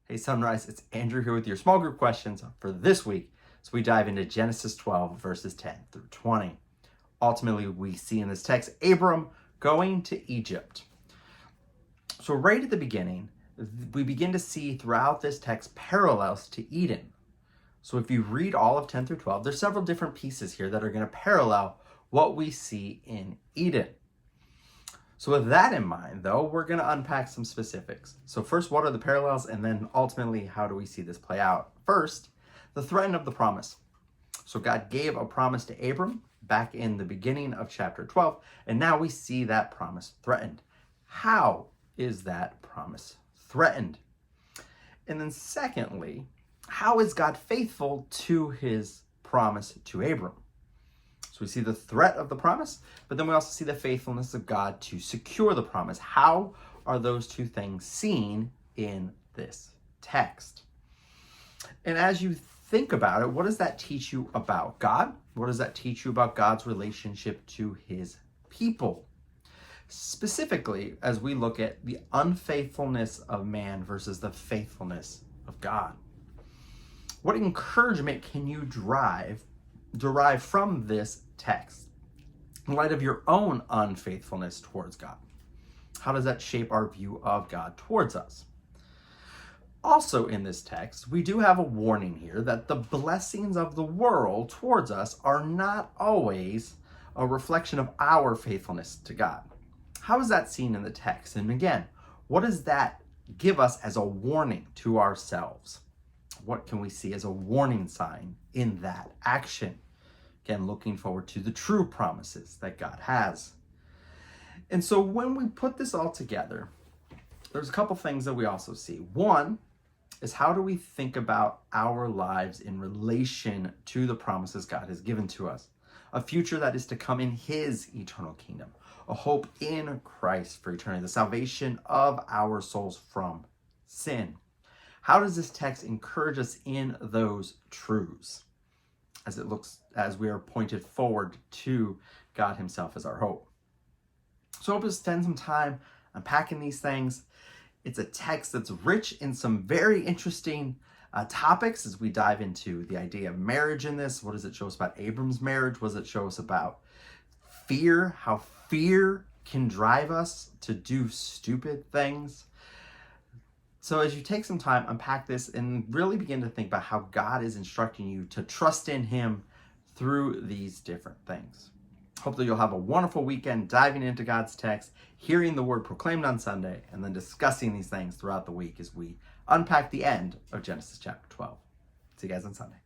Hey Sunrise, it's Andrew here with your small group questions for this week. So we dive into Genesis 12 verses 10 through 20. Ultimately, we see in this text Abram going to Egypt. So right at the beginning, we begin to see throughout this text parallels to Eden. So if you read all of 10 through 12, there's several different pieces here that are going to parallel what we see in Eden. So with that in mind, though, we're going to unpack some specifics. So first, what are the parallels? And then ultimately, how do we see this play out? First, the threat of the promise. So God gave a promise to Abram back in the beginning of chapter 12, and now we see that promise threatened. How is that promise threatened? And then secondly, how is God faithful to his promise to Abram? So we see the threat of the promise, but then we also see the faithfulness of God to secure the promise. How are those two things seen in this text? And as you think about it, what does that teach you about God? What does that teach you about God's relationship to his people? Specifically, as we look at the unfaithfulness of man versus the faithfulness of God. What encouragement can you derive from this text in light of your own unfaithfulness towards God? How does that shape our view of God towards us? Also in this text, we do have a warning here that the blessings of the world towards us are not always a reflection of our faithfulness to God. How is that seen in the text? And again, what does that give us as a warning to ourselves? What can we see as a warning sign in that action? Again, looking forward to the true promises that God has. And so when we put this all together, there's a couple things that we also see. One is, how do we think about our lives in relation to the promises God has given to us? A future that is to come in his eternal kingdom, a hope in Christ for eternity, the salvation of our souls from sin. How does this text encourage us in those truths as we are pointed forward to God himself as our hope? So I hope to spend some time unpacking these things. It's a text that's rich in some very interesting topics as we dive into the idea of marriage in this. What does it show us about Abram's marriage? What does it show us about fear? How fear can drive us to do stupid things? So as you take some time, unpack this and really begin to think about how God is instructing you to trust in him through these different things. Hopefully you'll have a wonderful weekend diving into God's text, hearing the word proclaimed on Sunday, and then discussing these things throughout the week as we unpack the end of Genesis chapter 12. See you guys on Sunday.